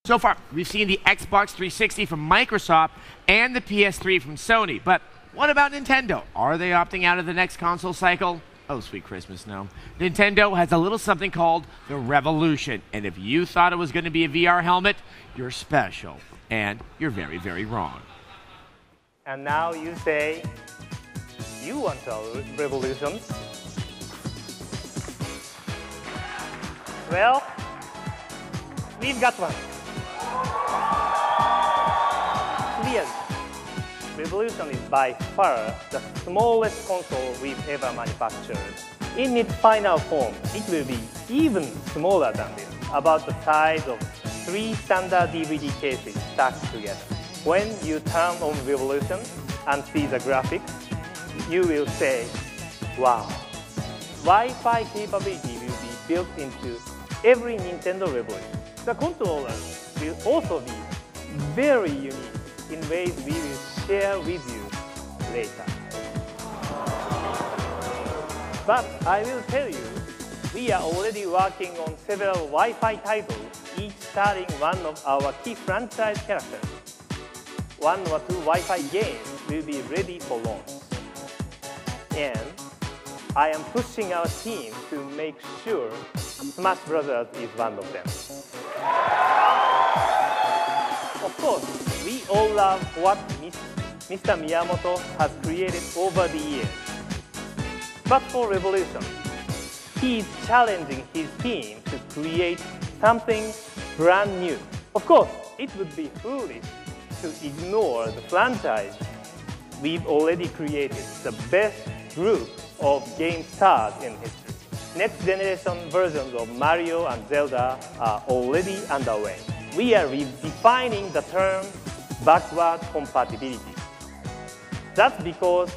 So far, we've seen the Xbox 360 from Microsoft and the PS3 from Sony. But what about Nintendo? Are they opting out of the next console cycle? Oh, sweet Christmas, no. Nintendo has a little something called the Revolution. And if you thought it was going to be a VR helmet, you're special. And you're very, very wrong. And now you say, you want a revolution? Well, we've got one. Clearly, Revolution is by far the smallest console we've ever manufactured. In its final form, it will be even smaller than this, about the size of 3 standard DVD cases stacked together. When you turn on Revolution and see the graphics, you will say, wow. Wi-Fi capability will be built into every Nintendo Revolution. The controller will also be very unique in ways we will share with you later. But I will tell you, we are already working on several Wi-Fi titles, each starring one of our key franchise characters. 1 or 2 Wi-Fi games will be ready for launch. And I am pushing our team to make sure Smash Brothers is one of them. Of course, we all love what Mr. Miyamoto has created over the years. But for Revolution, he is challenging his team to create something brand new. Of course, it would be foolish to ignore the franchise we've already created, the best group of game stars in history. Next generation versions of Mario and Zelda are already underway. We are redefining the term backward compatibility. That's because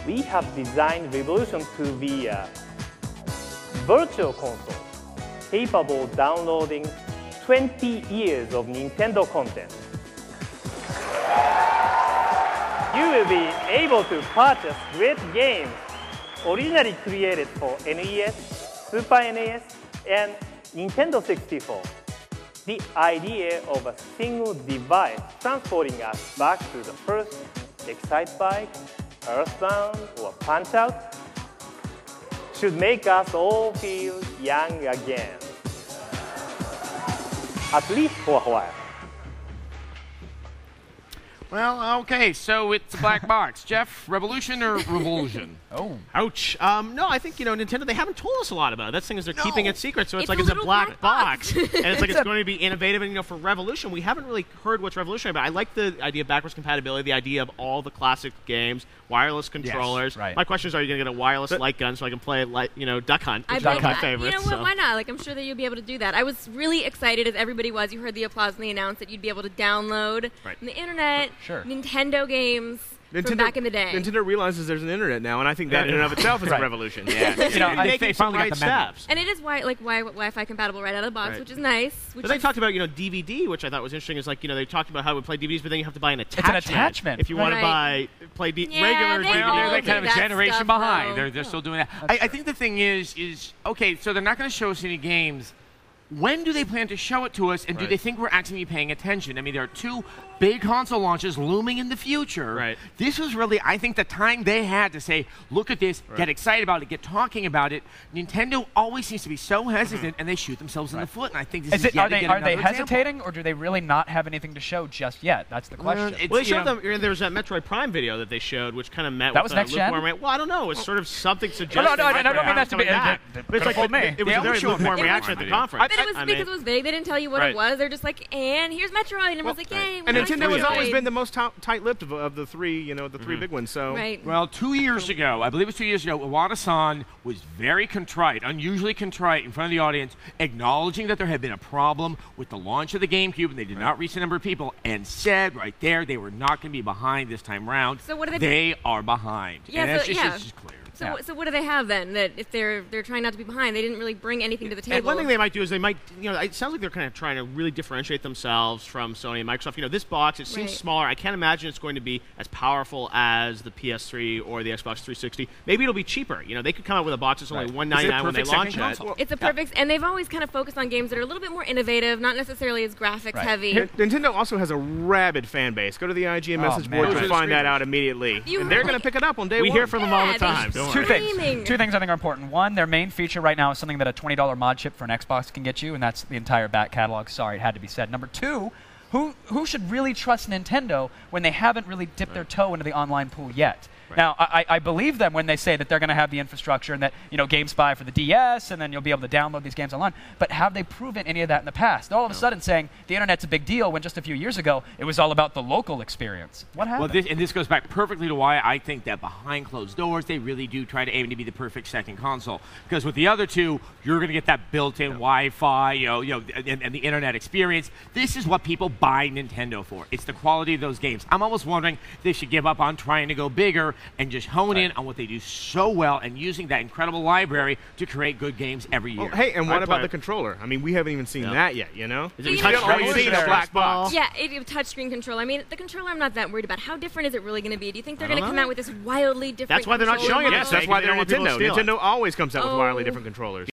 we have designed Revolution to be a virtual console capable of downloading 20 years of Nintendo content. You will be able to purchase great games originally created for NES, Super NES, and Nintendo 64. The idea of a single device transporting us back to the first Excitebike, Earthbound, or Punch-Out should make us all feel young again. At least for a while. Well, okay, so it's a black box. Jeff, Revolution or Revulsion? Oh. Ouch. No, I think, Nintendo, they haven't told us a lot about it. That's the thing is they're keeping it secret, so it's like it's a little black box. box. And it's like it's going to be innovative. And, for Revolution, we haven't really heard what's revolutionary about. I like the idea of backwards compatibility, the idea of all the classic games, wireless controllers. Yes, right. My question is, are you going to get a wireless light gun so I can play, Duck Hunt, I which is bet one of my that. favorites. You know what? so. Why not? I'm sure that you'll be able to do that. I was really excited, as everybody was. You heard the applause when they announced that you'd be able to download Right. on the internet Nintendo games from back in the day. Nintendo realizes there's an internet now, and I think that in and of itself is a revolution. Yeah. Making some right steps. And it is Wi-Fi compatible right out of the box, Right. which is nice. But they talked about, DVD, which I thought was interesting. Is like, they talked about how we play DVDs, but then you have to buy an attachment. attachment. If you want to Right. play Yeah, regular they DVD. all They're do kind of a that generation stuff, behind. though. They're still doing that. I think the thing is, okay, so they're not going to show us any games. When do they plan to show it to us, and do Right. they think we're actually paying attention? I mean, there are 2 big console launches looming in the future. Right. This was really, I think, the time they had to say, look at this, get excited about it, get talking about it. Nintendo always seems to be so hesitant, and they shoot themselves in the foot, and I think this is yet Are they again another example. hesitating, or do they really not have anything to show just yet? That's the question. Well, they showed them. There was that Metroid Prime video that they showed, which kind of met That with was next gen? lukewarm. Well, I don't know. It's sort of something suggesting. no, I don't mean that to be. coming back. But it's like it was a very lukewarm reaction at the conference. But it was because it was vague. They didn't tell you what Right. it was. They're just like, and here's Metroid, and everyone's like, yay. And Nintendo has always been the the most tight-lipped of the 3, the 3 big ones. So right. Well, 2 years ago, I believe it was 2 years ago, Iwata-san was very contrite, unusually contrite in front of the audience, acknowledging that there had been a problem with the launch of the GameCube, and they did not reach a number of people, and said right there they were not going to be behind this time round. So what are they are behind. Yeah, and so, it's just clear. Yeah. So what do they have then? That if they're trying not to be behind, they didn't really bring anything to the table. And one thing they might do is they might, it sounds like they're kind of trying to really differentiate themselves from Sony and Microsoft. This box, it seems Right. smaller. I can't imagine it's going to be as powerful as the PS3 or the Xbox 360. Maybe it'll be cheaper. They could come out with a box that's only $199 when they launch it. It's a perfect, and they've always kind of focused on games that are a little bit more innovative, not necessarily as graphics Right. heavy. Nintendo also has a rabid fan base. Go to the IGN message man. board Those are to the find that screamers. out immediately. You And they're like- going to pick it up on day We one. hear from them all the Yeah, time. they're Don't Two worry. screaming. things I think are important. One, their main feature right now is something that a $20 mod chip for an Xbox can get you, and that's the entire back catalog. Sorry, it had to be said. Number two, who should really trust Nintendo when they haven't really dipped their toe into the online pool yet? Now, I believe them when they say that they're going to have the infrastructure and that, GameSpy for the DS, and then you'll be able to download these games online. But have they proven any of that in the past? They're all of a sudden saying the internet's a big deal when just a few years ago it was all about the local experience. What happened? Well, this goes back perfectly to why I think that behind closed doors, they really do try to aim to be the perfect second console. Because with the other two, you're going to get that built-in Wi-Fi, and the internet experience. This is what people buy Nintendo for. It's the quality of those games. I'm almost wondering if they should give up on trying to go bigger and just hone in on what they do so well and using that incredible library to create good games every year. Well, hey, and what I'd about play the it. controller? I mean, we haven't even seen that yet, Is it You touch know, screen? only Is seen it a black box. Yeah, touchscreen control. I mean, the controller I'm not that worried about. How different is it really going to be? Do you think they're I don't going to come know. out with this wildly different That's why they're not controller showing it. model? Yes, that's why They they're don't want people to Nintendo. steal it. Nintendo always comes out with wildly Oh. different controllers.